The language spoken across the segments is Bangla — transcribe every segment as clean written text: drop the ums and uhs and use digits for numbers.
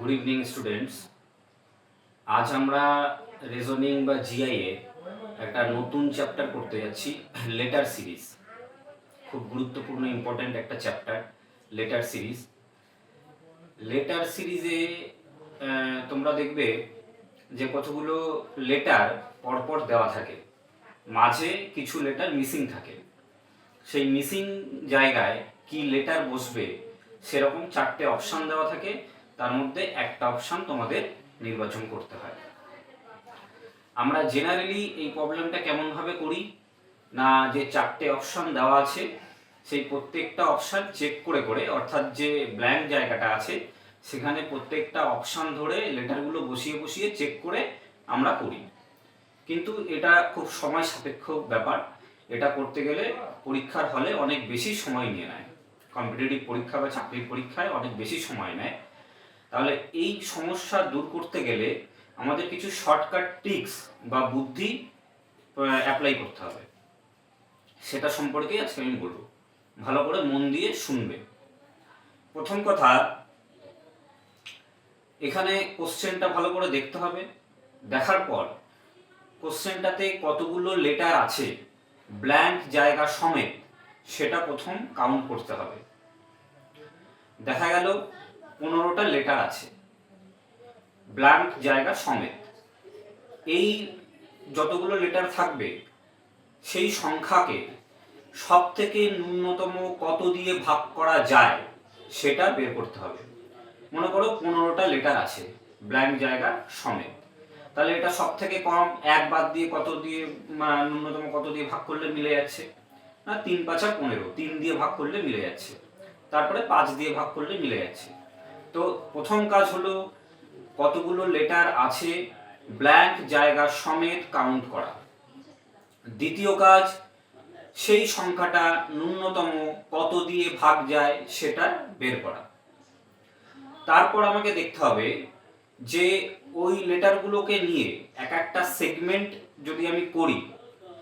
Good evening students. আজ আমরা রিজনিং বা জিআই এ একটা নতুন চ্যাপ্টার করতে যাচ্ছি, লেটার সিরিজ। খুব গুরুত্বপূর্ণ ইম্পর্ট্যান্ট একটা চ্যাপ্টার লেটার সিরিজ। লেটার সিরিজে তোমরা দেখবে যে কতগুলো লেটার পরপর দেওয়া থাকে, মাঝে কিছু লেটার মিসিং থাকে। সেই মিসিং জায়গায় কি লেটার বসবে সেরকম 4টে অপশান দেওয়া থাকে, তার মধ্যে একটা অপশান তোমাদের নির্বাচন করতে হয়। আমরা জেনারেলি এই প্রবলেমটা কেমনভাবে করি না, যে 4টে অপশান দেওয়া আছে সেই প্রত্যেকটা অপশান চেক করে করে, অর্থাৎ যে ব্ল্যাঙ্ক জায়গাটা আছে সেখানে প্রত্যেকটা অপশান ধরে লেটারগুলো বসিয়ে বসিয়ে চেক করে আমরা করি। কিন্তু এটা খুব সময় সাপেক্ষ ব্যাপার। এটা করতে গেলে পরীক্ষার হলে অনেক বেশি সময় নিয়ে নেয়, কম্পিটিটিভ পরীক্ষা বা চাকরির পরীক্ষায় অনেক বেশি সময় নেয়। তাহলে এই সমস্যা দূর করতে গেলে আমাদের কিছু শর্টকাট ট্রিক্স বা বুদ্ধি অ্যাপ্লাই করতে হবে, সেটা সম্পর্কে আজকে আমি বলবো। ভালো করে মন দিয়ে শুনবে। প্রথম কথা, এখানে কোশ্চেনটা ভালো করে দেখতে হবে। দেখার পর কোশ্চেনটাতে কতগুলো লেটার আছে ব্ল্যাঙ্ক জায়গা সমেত সেটা প্রথম কাউন্ট করতে হবে। দেখা গেল 15টা লেটার আছে ব্ল্যাঙ্ক জায়গা সমেত। এই যতগুলো লেটার থাকবে সেই সংখ্যাকে সব থেকে ন্যূনতম কত দিয়ে ভাগ করা যায় সেটা বের করতে হবে। মনে করো 15টা লেটার আছে ব্ল্যাঙ্ক জায়গা সমেত, তাহলে এটা সব থেকে কম 1 বাদ দিয়ে কত দিয়ে ন্যূনতম কত দিয়ে ভাগ করলে মিলে যাচ্ছে না, 3 × 5 = 15, 3 দিয়ে ভাগ করলে মিলে যাচ্ছে, তারপরে 5 দিয়ে ভাগ করলে মিলে যাচ্ছে। তো প্রথম কাজ হলো কতগুলো লেটার আছে ব্ল্যাঙ্ক জায়গা সমেত কাউন্ট করা। দ্বিতীয় কাজ, সেই সংখ্যাটা ন্যূনতম কত দিয়ে ভাগ যায় সেটা বের করা। তারপর আমাকে দেখতে হবে যে ওই লেটারগুলোকে নিয়ে এক একটা সেগমেন্ট যদি আমি করি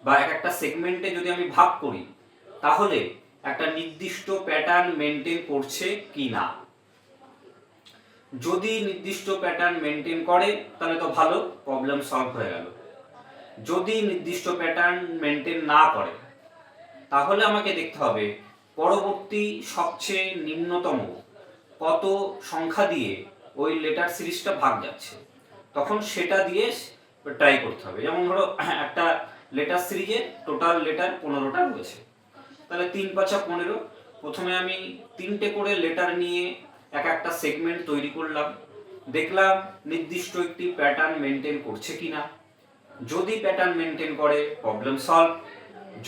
বা এক একটা সেগমেন্টে যদি আমি ভাগ করি তাহলে একটা নির্দিষ্ট প্যাটার্ন মেনটেন করছে কি না। যদি নির্দিষ্ট প্যাটার্ন মেনটেন করে তাহলে তো ভালো, প্রবলেম সলভ হয়ে গেল। যদি নির্দিষ্ট প্যাটার্ন মেনটেন না করে তাহলে আমাকে দেখতে হবে পরবর্তী সবচেয়ে নিম্নতম কত সংখ্যা দিয়ে ওই লেটার সিরিজটা ভাগ যাচ্ছে, তখন সেটা দিয়ে ট্রাই করতে হবে। যেমন ধরো একটা লেটার সিরিজে টোটাল লেটার 15টা রয়েছে, তাহলে 3 × 5 = 15। প্রথমে আমি 3টে করে লেটার নিয়ে এক একটা সেগমেন্ট তৈরি করলাম, দেখলাম নির্দিষ্ট একটি প্যাটার্ন মেনটেন করছে কিনা। যদি প্যাটার্ন মেনটেন করে প্রবলেম সলভ,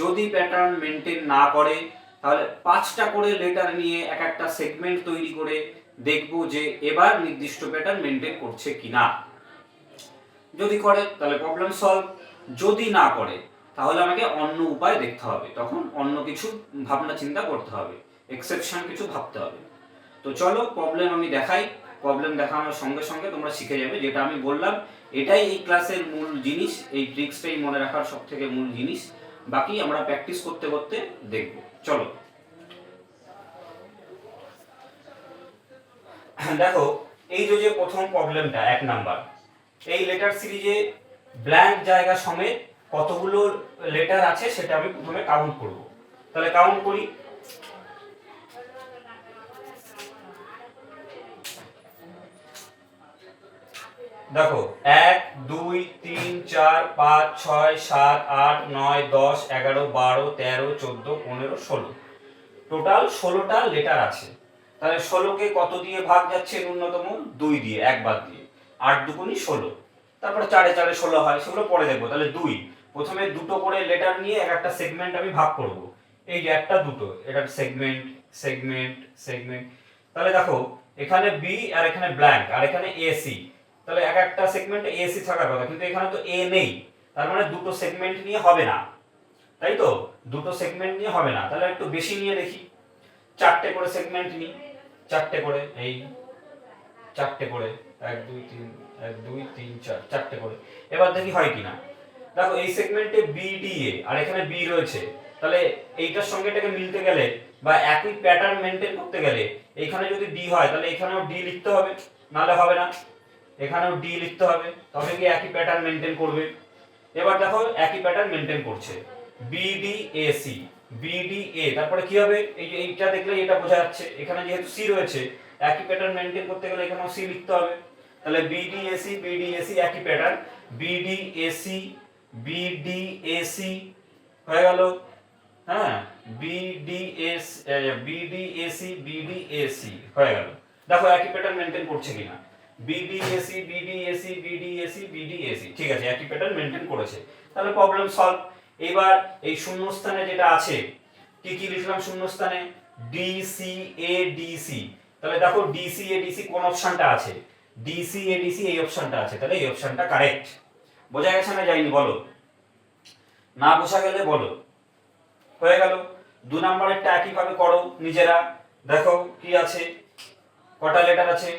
যদি প্যাটার্ন মেনটেন না করে তাহলে 5টা করে লেটার নিয়ে এক একটা সেগমেন্ট তৈরি করে দেখব যে এবার নির্দিষ্ট প্যাটার্ন মেনটেন করছে কিনা। যদি করে তাহলে প্রবলেম সলভ, যদি না করে তাহলে আমাকে অন্য উপায় দেখতে হবে, তখন অন্য কিছু ভাবনা চিন্তা করতে হবে, এক্সেপশন কিছু ভাবতে হবে। তো চলো প্রবলেম আমি দেখাই। প্রবলেম দেখানোর সঙ্গে সঙ্গে তোমরা শিখে যাবে যেটা আমি বললাম, এটাই এই ক্লাসের মূল জিনিস, এই ট্রিক্সটাই মনে রাখার সবথেকে মূল জিনিস। বাকি আমরা প্র্যাকটিস করতে করতে দেখব। চলো দেখো, এই যে প্রথম প্রবলেমটা 1 নাম্বার, এই লেটার সিরিজে ব্ল্যাঙ্ক জায়গা সমেত কতগুলো লেটার আছে সেটা আমি প্রথমে কাউন্ট করব। তাহলে কাউন্ট করি। দেখো 1 2 3 4 5 6 7 8 9 10 11 12 13 14 15 16, টোটাল 16টা লেটার আছে। তাহলে 16কে কত দিয়ে ভাগ যাচ্ছে ন্যূনতম? 2 দিয়ে, 1 বাদ দিয়ে। 8 × 2 = 16, তারপরে 4 × 4 = 16 হয়, সেগুলো পরে দেখবো। তাহলে 2, প্রথমে দুটো করে লেটার নিয়ে এক একটা সেগমেন্ট আমি ভাগ করব। এই যে একটা দুটো, এটা সেগমেন্ট সেগমেন্ট সেগমেন্ট। তাহলে দেখো এখানে বি আর এখানে ব্ল্যাঙ্ক আর এখানে এসি, তাহলে এক একটা সেগমেন্টে এসি থাকার কথা, কিন্তু এখানে তো এ নেই, তার মানে দুটো সেগমেন্ট নিয়ে হবে না, তাই তো? দুটো সেগমেন্ট নিয়ে হবে না, তাহলে একটু বেশি নিয়ে দেখি। 4টে করে সেগমেন্ট নিই, 4টে করে, এই 4টে করে, 1 2 3 1 2 3 4, 4টে করে। এবার দেখি হয় কিনা। দেখো এই সেগমেন্টে বি ডি এ আর এখানে বি রয়েছে, তাহলে এইটার সঙ্গে এটাকে মিলতে গেলে বা একই প্যাটার্ন মেনটেন করতে গেলে এইখানে যদি ডি হয় তাহলে এখানেও ডি লিখতে হবে। নাহলে হবে না। এখানেও ডি লিখতে হবে, তবে কি একই প্যাটার্ন মেনটেন করবে। এবার দেখো একই প্যাটার্ন মেনটেন করছে, বিডিএসি, বিডিএ, তারপরে কি হবে, এই যে এইটা দেখলে এটা বোঝা যাচ্ছে এখানে যেহেতু সি রয়েছে, একই প্যাটার্ন মেনটেন করতে গেলে এখানেও সি লিখতে হবে। তাহলে বিডিএসি, বিডিএসি একই প্যাটার্ন, বিডিএসি, বিডিএসি হয়ে গেল। হ্যাঁ, বিডিএস, বিডিএসি, বিডিএসি হয়ে গেল। দেখো একই প্যাটার্ন মেনটেন করছে কিনা, বিডিএসি, বিডিএসি, বিডিএসি, বিডিএসি, ঠিক আছে একই প্যাটার্ন মেনটেন করেছে, তাহলে প্রবলেম সলভ। এবার এই শূন্যস্থানে যেটা আছে, কি কি লিখলাম শূন্যস্থানে, ডিসি এ ডিসি, তাহলে দেখো ডিসি এ ডিসি কোন অপশনটা আছে, ডিসি এ ডিসি এই অপশনটা আছে, তাহলে এই অপশনটা কারেক্ট। বোঝা গেছে না যায়নি বলো, না বোঝা গেলে বলো। হয়ে গেল। 2 নম্বরেরটা একই ভাবে করো নিজেরা, দেখো কি আছে, কটা লেটার আছে,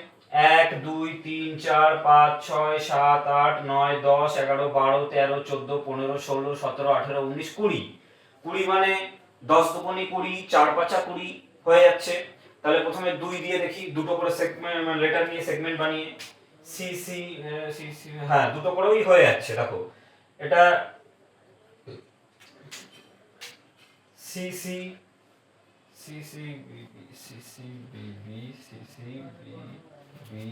1 2 3 4 5 6 7 8 9 10 11 12 13 14 15 16 17 18 19 20, 20 মানে 10 দুগুণে 20, 4 5 20 হয়ে যাচ্ছে। তাহলে প্রথমে 2 দিয়ে দেখি, দুটো করে সেগমেন্ট লেটার নিয়ে সেগমেন্ট বানিয়ে সি সি সি সি, হ্যাঁ দুটো করেই হয়ে যাচ্ছে। দেখো এটা C C C C B B C C B B C C B B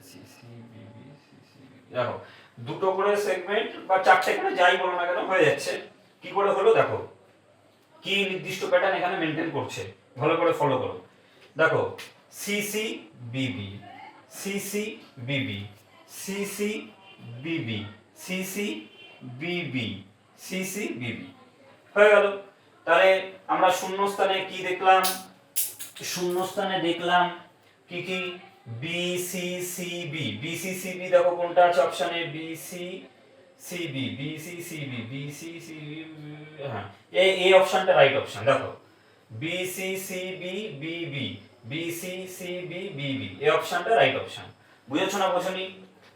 C C B B C C, দেখো দুটো করে সেগমেন্ট বা চারটে করে যাই বলো না কেন হয়ে যাচ্ছে। কি করে হলো দেখো, কি নির্দিষ্ট প্যাটার্ন এখানে মেনটেন করছে, ভালো করে ফলো করো। দেখো C C B B, C C B B, C C B B, C C B B, C C B B হয়ে গেল। তাহলে আমরা শূন্যস্থানে কি দেখলাম, শূন্যস্থানে দেখলাম কি কি, B C C B, B C C B, দেখো কোনটা আছে অপশনে, B C C B, B C C B, B C C B, হ্যাঁ এই অপশনটা রাইট অপশন। দেখো B C C B B B, B C C B B B, এই অপশনটা রাইট অপশন। বুঝেছো না বোঝনি,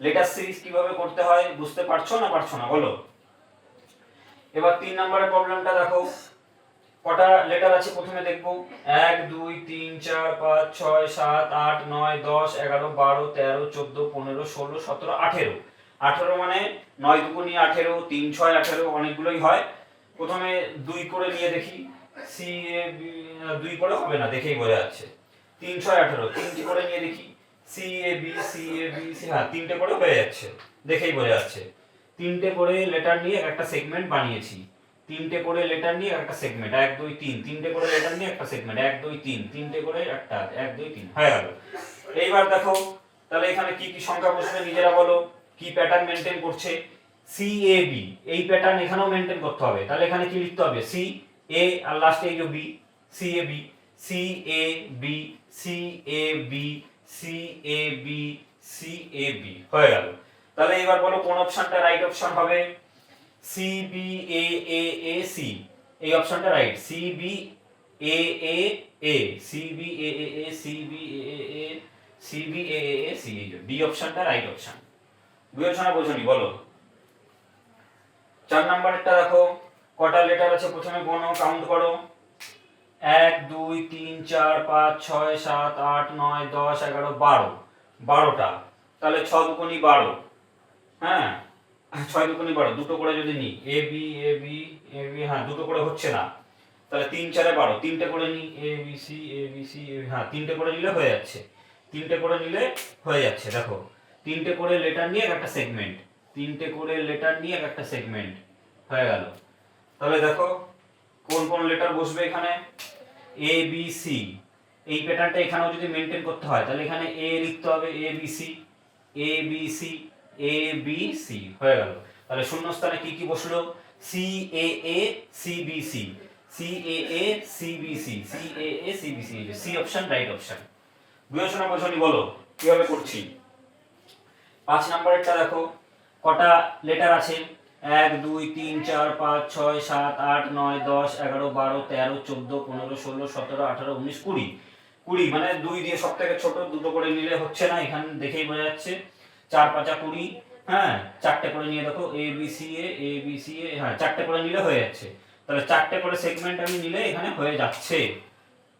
লেটার সিরিজ কিভাবে করতে হয় বুঝতে পারছো না বলো। এবার 3 নম্বরের প্রবলেমটা দেখো, কটা লেটার আছে প্রথমে দেখবো, 1 2 3 4 5 6 7 8 9 10 11 12 13 14 15 16 17 18, 18 মানে 9 দুগুণে 18, 3 6 18, অনেকগুলোই হয়। প্রথমে 2 করে নিয়ে দেখি, সি এ বি, 2 করে হবে না দেখেই বোঝা যাচ্ছে, 3 6 18, 3টি করে নিয়ে দেখি, C A B C A B C, হ্যাঁ 3টে করে হয়ে যাচ্ছে দেখেই বোঝা যাচ্ছে। 3টে করে লেটার নিয়ে একটা সেগমেন্ট বানিয়েছি, 3টে করে লেটার নিয়ে একটা সেগমেন্ট, 1 2 3, 3টে করে লেটার নিয়ে একটা সেগমেন্ট, 1 2 3, 3টে করে একটা, 1 2 3 হয়ে গেল। এইবার দেখো তাহলে এখানে কি কি সংখ্যা বসবে নিজেরা বলো, কি প্যাটার্ন মেনটেন করছে, সি এ বি, এই প্যাটার্ন এখানেও মেনটেন করতে হবে। তাহলে এখানে কি লিখতে হবে, সি এ আর লাস্টে এই যে B, C A B, C A B, C A B, C A B, C A B হয়ে গেল। তাহলে এবার বলো কোন অপশনটা রাইট অপশন হবে, C B A A A C, এই অপশনটা right, C B A A A, C B A A A, C B A A A, C B A A A, C, D অপশনটা রাইট অপশন। বুঝেছো না বোঝনি বলো। 4 নাম্বারটা দেখো, কটা লেটার আছে প্রথমে গোনো, কাউন্ট করো, 1 2 3 4 5 6 7 8 9 10 11 12, 12টা, তাহলে 6 দুগুণে 12, হ্যাঁ 6 দুগুণে 12, দুটো করে যদি নিই, এ B A B A B, হ্যাঁ দুটো করে হচ্ছে না, তাহলে 3 4 12, 3টে করে নিই, এ B C A B C, হ্যাঁ 3টে করে নিলে হয়ে যাচ্ছে, 3টে করে নিলে হয়ে যাচ্ছে। দেখো 3টে করে লেটার নিয়ে একটা সেগমেন্ট, 3টে করে লেটার নিয়ে একটা সেগমেন্ট হয়ে গেল। তাহলে দেখো কোন কোন লেটার বসবে এখানে, এ বি সি, এই প্যাটার্নটা এখানেও যদি মেনটেন করতে হয় তাহলে এখানে এ লিখতে হবে, A B C, A B C, A B C হয়ে গেল। তাহলে শূন্যস্থানে কি কি বসলো, C A A C B C, C A A C B C, C A A C B C, C option right option. বুঝেছো না বোঝনি বলো কিভাবে করছি। 5 নাম্বারেরটা দেখো, কটা লেটার আছে, 1 2 3 4 5 6 7 8 9 10 11 12 13 14 15 16 17 18 19 20, 20 মানে 2 দিয়ে সব থেকে ছোট, দুটো করে নিলে হচ্ছে না, এখানে দেখেই বোঝা যাচ্ছে, 4 5 20, হ্যাঁ 4টে করে নিয়ে দেখো, এ B C A B C এ, হ্যাঁ 4টে করে নিলে হয়ে যাচ্ছে। তাহলে 4টে করে সেগমেন্ট আমি নিলে এখানে হয়ে যাচ্ছে,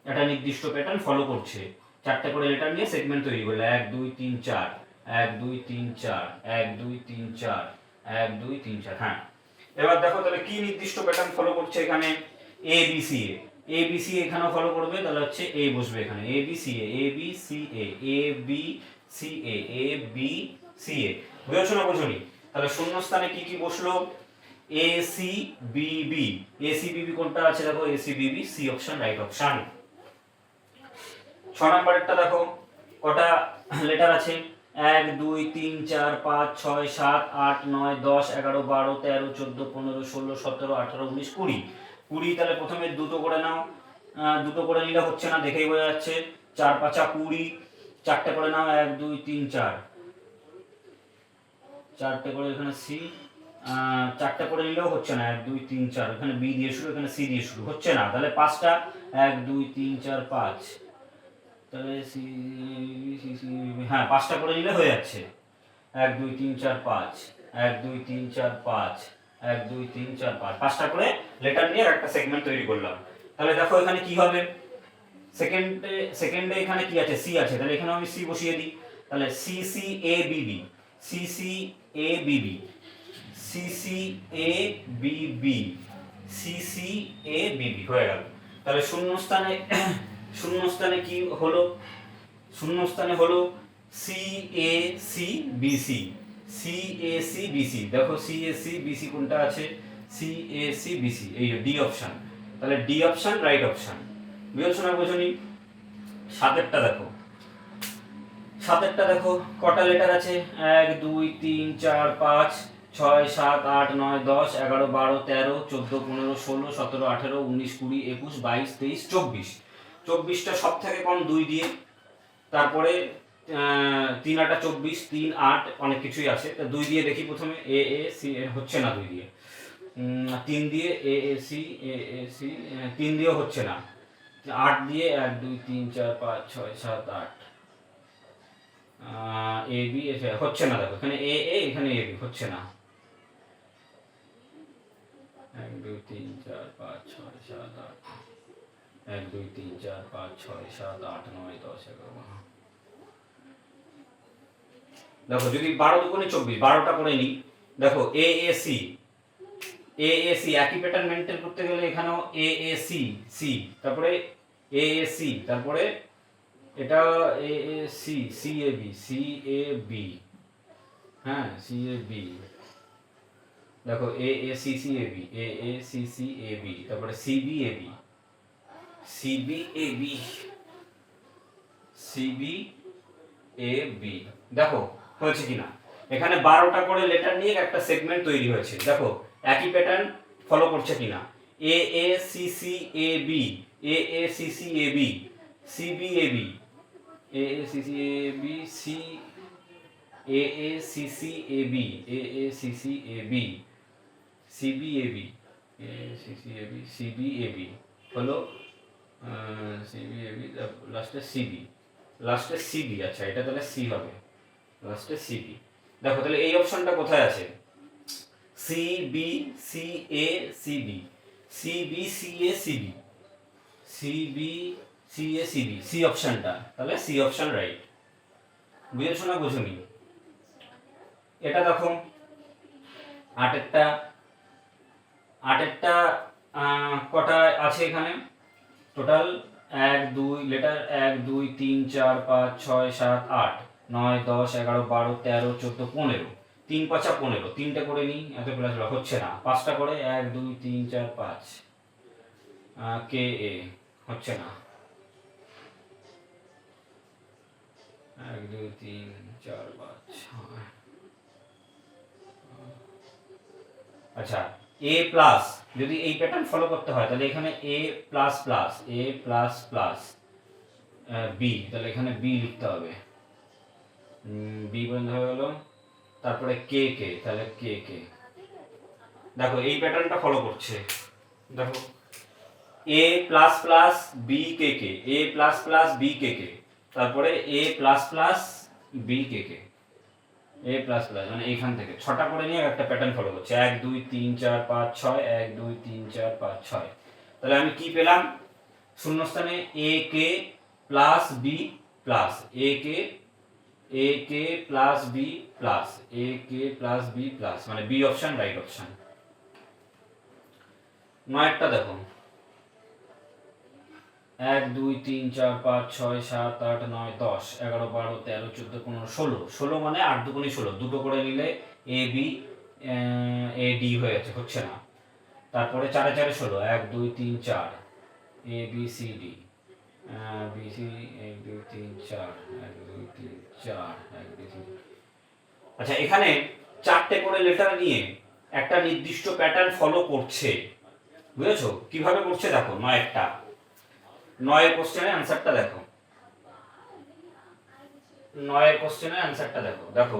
একটা নির্দিষ্ট প্যাটার্ন ফলো করছে। চারটে করে লেটার নিয়ে সেগমেন্ট তৈরি করলে 1 2 3 4 1 2 3 4 1 2 3 4 1 2 3 4। হ্যাঁ, এবার দেখো তাহলে কি নির্দিষ্ট প্যাটার্ন ফলো করছে এখানে, A B C A. A B C এখানেও ফলো করবে, তাহলে হচ্ছে এ বসবে এখানে, A B C A, A B C A, A B C A, A B C A. বুঝেছো না বোঝনি? তাহলে শূন্য স্থানে কি কি বসলো, A C B B. A C B B কোনটা আছে দেখো, A C B B, C option right option. 6 নাম্বারেরটা দেখো কটা লেটার আছে, 1 2 3 4 5 6 7 8 9 10 11 12 13 14 15 16 17 18 19 20। 20 তাহলে প্রথমে দুটো করে নাও, দুটো করে নিলে হচ্ছে না, দেখেই বোঝা যাচ্ছে। 4 5 20, চারটে করে নাও, 1 2 3 4, চারটে করে এখানে সি, চারটে করে নিলেও হচ্ছে না, 1 2 3 4, এখানে বি দিয়ে শুরু, এখানে সি দিয়ে শুরু, হচ্ছে না। তাহলে পাঁচটা, 1 2 3 4 5, তাহলে সি সি সি, হ্যাঁ পাঁচটা করে নিলে হয়ে যাচ্ছে, 1 2 3 4 5, 1 2 3 4 5, 1 2 3 4 5, পাঁচটা করে লেটার নিয়ে একটা সেগমেন্ট তৈরি করলাম। তাহলে দেখো এখানে কি হবে, সেকেন্ডে এখানে কি আছে, সি আছে, তাহলে এখানে আমি সি বসিয়ে দিই। তাহলে C C A B B, C C A B B, C C A B B, C C A B B হয়ে গেল। তাহলে শূন্যস্থানে কি হলো, শূন্যস্থানে হলো C A C B C, C A C B C. দেখো C A C B C কোনটা আছে, C A C B C, এই ডি অপশন। তাহলে ডি অপশন রাইট অপশন। বুঝেছো না বোঝনি? সাতেরটা দেখো, সাতেরটা দেখো কটা লেটার আছে, 1 2 3 4 5 6 7 8 9 10 11 12 13 14 15 16 17 18 19 20 21 22 23 24। 24টা সব থেকে কম 2 দিয়ে, তারপরে 3 8 24, 3 8 অনেক কিছুই আছে, তা 2 দিয়ে দেখি প্রথমে, এ এ সি, হচ্ছে না 2 দিয়ে। 3 দিয়ে এ A C, A A C, 3 দিয়েও হচ্ছে না। 8 দিয়ে 1 2 3 4 5 6 7 8, এ বি হচ্ছে না, দেখো এখানে এ এ, এখানে এ বি, হচ্ছে না। 1 2 3 4 5 6 7 8, 1 2 3 4 5 6 7 8 9 10 11। দেখো যদি 12 দুগুণে 24, 12টা করে নিই। দেখো A A C, A A C একই প্যাটার্ন মেনটেন করতে গেলে এখানেও এ এ সি সি, তারপরে এ এ সি, তারপরে এটা A A C, C A B, C A B, হ্যাঁ সি এ বি। দেখো A A C C A B, A A C C A B, তারপরে C B A B, C B A B, C B A B. দেখো হয়েছে কিনা, এখানে 12টা করে লেটার নিয়ে একটা সেগমেন্ট তৈরি হয়েছে। দেখো একই প্যাটার্ন ফলো করছে কিনা, A A C C A B, A A C C A B, C B A B, A A C C A B, C A A C C A B, A A C C A B, C B A B, A C C A B, C B A B হলো, সি বি এ বি, লাস্টে সি বি, লাস্টে সি বি। আচ্ছা এটা তাহলে সি হবে, লাস্টে সি বি। দেখো তাহলে এই অপশনটা কোথায় আছে, C B C A C B, C B C A C B, C B C A C B, C অপশনটা, তাহলে সি অপশন রাইট। বুঝেছো না বোঝনি? এটা দেখো আটেরটা, আটেরটা কটা আছে এখানে, টোটাল 1 2 লেটার, 1 2 3 4 5 6 7 8 9 10 11 12 13 14 15, 3 5 15, তিনটে করে নিই, এত প্লাস হচ্ছে না। পাঁচটা করে 1 2 3 4 5, কে এ, হচ্ছে না। 1 2 3 4 5 6, আচ্ছা এ প্লাস, যদি এই প্যাটার্ন ফলো করতে হয় তাহলে এখানে এ প্লাস প্লাস, এ প্লাস প্লাস বি, তাহলে এখানে বি লিখতে হবে, বি বন্ধ হয়ে গেল। তারপরে কে কে, তাহলে কে কে। দেখো এই প্যাটার্নটা ফলো করছে, দেখো এ প্লাস প্লাস বি কে কে, এ প্লাস প্লাস বি কে কে, তারপরে এ প্লাস প্লাস বি কে কে, এ প্লাস প্লাস, মানে এইখান থেকে 6টা করে নিয়ে একটা প্যাটার্ন ফলো করছে, 1 2 3 4 5 6, 1 2 3 4 5 6। তাহলে আমি কি পেলাম, শূন্যস্থানে এ কে প্লাস বি প্লাস এ কে প্লাস বি প্লাস এ কে প্লাস বি প্লাস, মানে বি অপশন রাইট অপশন। নয়েরটা দেখো, 1 2 3 4 5 6 7 8 9 10 11 12 13 14 15 16, 16 মানে 8 দুগুণে 16, দুটো করে নিলে এ বি এ ডি হয়ে যাচ্ছে, হচ্ছে না। তারপরে 4 এ 4 এ 16, 1 2 3 4 A B C D, B C 1 2 3 4 1 2 3 4 1 2 3। আচ্ছা, এখানে চারটে করে লেটার নিয়ে একটা নির্দিষ্ট প্যাটার্ন ফলো করছে, বুঝেছো? কিভাবে করছে দেখো, নয়েরটা, নয়ের কোশ্চেনের অ্যান্সারটা দেখো, নয়ের কোশ্চেনের অ্যান্সারটা দেখো, দেখো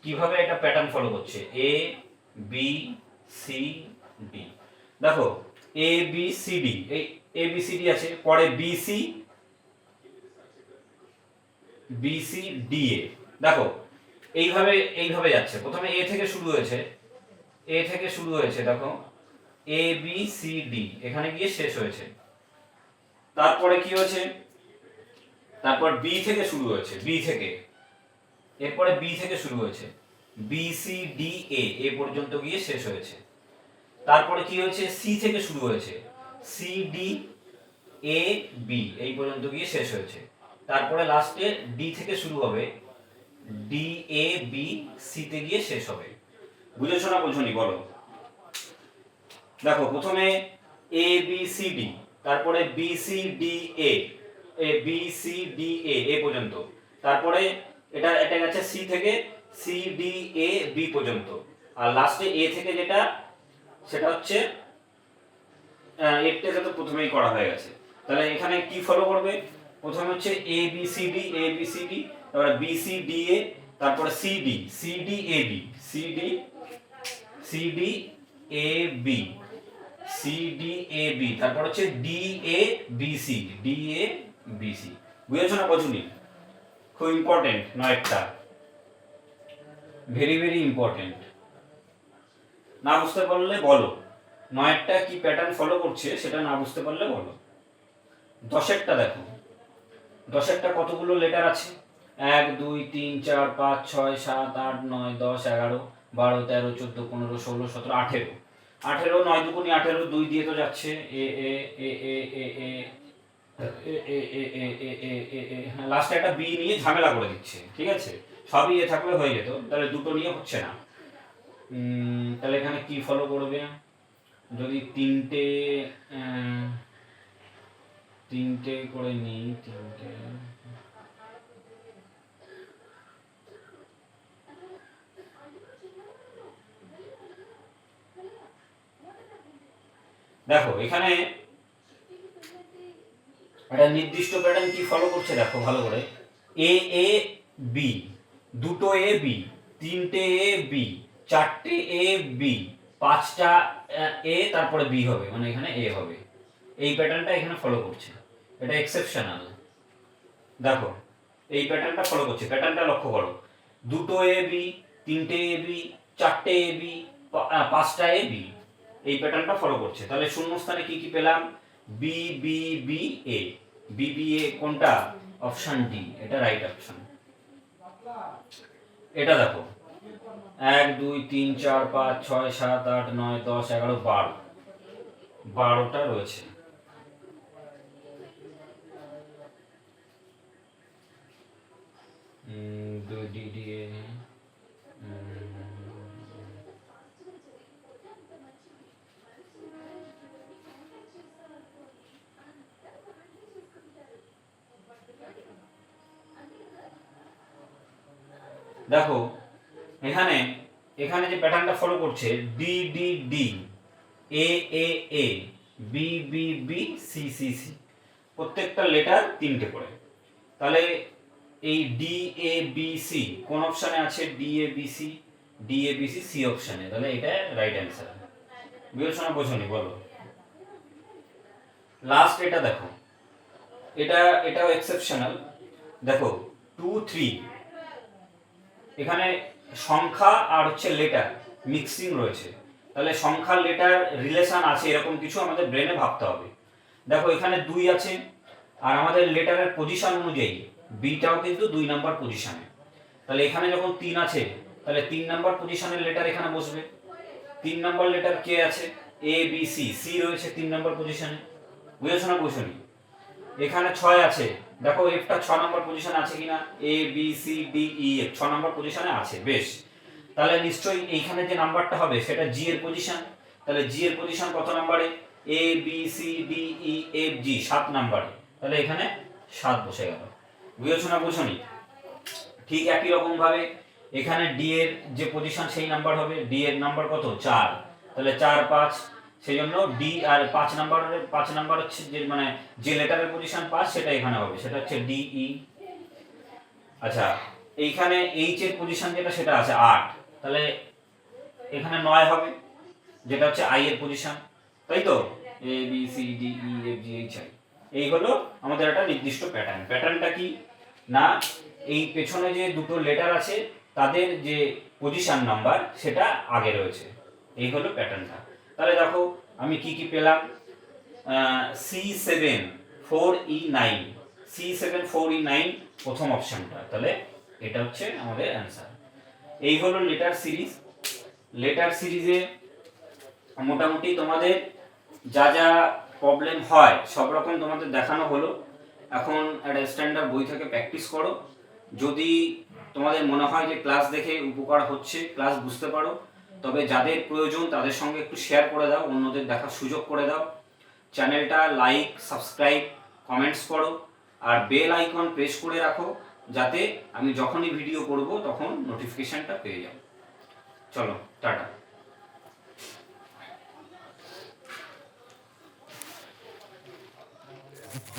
কিভাবে এটা প্যাটার্ন ফলো করছে। এ বি সি ডি, দেখো এ বি সি ডি, এই এ বি সি ডি আছে, পরে বি সি ডি এ, দেখো এইভাবে এইভাবে যাচ্ছে। প্রথমে এ থেকে শুরু হয়েছে, এ থেকে শুরু হয়েছে, দেখো এ বি সি ডি, এখানে গিয়ে শেষ হয়েছে। তারপরে কি হয়েছে, তারপর বি থেকে শুরু হয়েছে, বি থেকে, এরপরে বি থেকে শুরু হয়েছে, বি সি ডি এ পর্যন্ত গিয়ে শেষ হয়েছে। তারপরে কি হয়েছে, সি থেকে শুরু হয়েছে, সি ডি এ বি এই পর্যন্ত গিয়ে শেষ হয়েছে। তারপরে লাস্টে ডি থেকে শুরু হবে, ডি এ বি সি তে গিয়ে শেষ হবে। বুঝেছো না বোঝনি বলো? দেখো প্রথমে এ বি সি ডি, তারপরে B C D A, B C D A পর্যন্ত, তারপরে এটা এটা গেছে সি থেকে সি ডি এ বি পর্যন্ত, আর লাস্টে এ থেকে যেটা, সেটা হচ্ছে এরটাকে তো প্রথমেই করা হয়ে গেছে। তাহলে এখানে কি ফলো করবে, প্রথমে হচ্ছে এ বি সি ডি, তারপরে বি সি ডি এ, তারপরে C D A B, C D A B, C D A B, তারপর হচ্ছে ডি এ বি সি, বুঝেছো না বোঝনি? খুব ইম্পর্টেন্ট নয়েরটা, ভেরি ভেরি ইম্পর্টেন্ট। না বুঝতে পারলে বলো, নয়েরটা কি প্যাটার্ন ফলো করছে সেটা না বুঝতে পারলে বলো। দশেরটা দেখো, দশেরটা কতগুলো লেটার আছে, 1 2 3 4 5 6 7 8 9 10 11 12 13 14 15 16 17 18, 18 9 দুগুণে 18, 2 দিয়ে তো যাচ্ছে, এ এ এ এ এ এ লাস্টে একটা বি নিয়ে ঝামেলা করে দিচ্ছে, ঠিক আছে? সবই এ থাকলে হয়ে যেত, তাহলে দুটো নিয়ে হচ্ছে না। তাহলে এখানে কি ফলো করবে, যদি তিনটে করে নিই, তিনটে, দেখো এখানে একটা নির্দিষ্ট প্যাটার্ন কি ফলো করছে দেখো ভালো করে, এ এ বি, দুটো এ বি, তিনটে এ বি, চারটে এ বি, পাঁচটা এ, তারপরে বি হবে, মানে এখানে এ হবে। এই প্যাটার্নটা এখানে ফলো করছে, এটা এক্সেপশনাল। দেখো এই প্যাটার্নটা ফলো করছে, প্যাটার্নটা লক্ষ্য করো, দুটো এ বি, তিনটে এ বি, চারটে এ বি, পাঁচটা এ বি, এই প্যাটার্নটা ফলো করছে। তাহলে শূন্যস্থানে কি কি পেলাম, B B B A, B B এ কোনটা, অপশন ডি, এটা রাইট অপশন। এটা দেখো 1 2 3 4 5 6 7 8 9 10 11 12, 12টা রয়েছে। দেখো এখানে এখানে যে প্যাটার্নটা ফলো করছে, D D D, A A A, B B B, C C C, প্রত্যেকটা লেটার তিনটে করে। তাহলে এই ডি এ বি সি কোন অপশনে আছে, D A B C, C অপশনে, তাহলে এটা রাইট অ্যান্সার। বুঝেছো না বোঝনি বলো? লাস্ট এটা দেখো, এটাও এক্সেপশনাল। দেখো 2 3, এখানে সংখ্যা আর হচ্ছে লেটার মিক্সিং রয়েছে, তাহলে সংখ্যা লেটার রিলেশন আছে এরকম কিছু আমাদের ব্রেনে ভাবতে হবে। দেখো এখানে 2 আছে, আর আমাদের লেটারের পজিশন অনুযায়ী বিটাও কিন্তু 2 নাম্বার পজিশনে। তাহলে এখানে যখন 3 আছে তাহলে 3 নাম্বার পজিশনের লেটার এখানে বসবে। 3 নাম্বার লেটার কে আছে? এ বি সি, সি রয়েছে 3 নাম্বার পজিশনে। বুঝেছো না বুঝোনি? এখানে 6 আছে, দেখো এফটা 6 নাম্বার পজিশনে আছে কিনা? A B C D E F 6 number পজিশনে আছে, বেশ। তাহলে নিশ্চয়ই এইখানে যে নাম্বারটা হবে সেটা জি এর পজিশন। তাহলে জি এর পজিশন কত নাম্বারে? A B C D E F G 7 নাম্বারে। তাহলে এখানে 7 বসে গেল। বুঝেছো না বুঝোনি? ঠিক একই রকম ভাবে এখানে ডি এর যে পজিশন সেই নাম্বার হবে। ডি এর নাম্বার কত? 4। তাহলে 4 5, সেই জন্য ডি আর 5 নাম্বার হচ্ছে যে মানে যে লেটারের পজিশন 5 সেটা এখানে হবে, সেটা হচ্ছে ডি ই। আচ্ছা, এইখানে এইচ এর পজিশন যেটা সেটা আছে 8, তাহলে এখানে 9 হবে, যেটা হচ্ছে আই এর পজিশন, তাই তো? A B C D E F G H I. এই হলো আমাদের একটা নির্দিষ্ট প্যাটার্ন। প্যাটার্নটা কি না, এই পেছনে যে দুটো লেটার আছে তাদের যে পজিশন নাম্বার সেটা আগে রয়েছে। এই হলো প্যাটার্নটা। তাহলে দেখো আমি কি কি পেলাম। C7 4E9, C7 4E9 প্রথম অপশনটা, তাহলে এটা হচ্ছে আমাদের অ্যান্সার। এই হলো লেটার সিরিজ। লেটার সিরিজে মোটামুটি তোমাদের যা যা প্রবলেম হয় সব রকম তোমাদের দেখানো হলো। এখন একটা স্ট্যান্ডার্ড বই থেকে প্র্যাকটিস করো। যদি তোমাদের মনে হয় যে ক্লাস দেখে উপকার হচ্ছে, ক্লাস বুঝতে পারো, তবে যাদের প্রয়োজন তাদের সঙ্গে একটু শেয়ার করে দাও, অন্যদের দেখার সুযোগ করে দাও। চ্যানেলটা লাইক, সাবস্ক্রাইব, কমেন্টস করো, আর বেল আইকন প্রেস করে রাখো যাতে আমি যখনই ভিডিও করব তখন নোটিফিকেশনটা পেয়ে যাও। চলো, টাটা।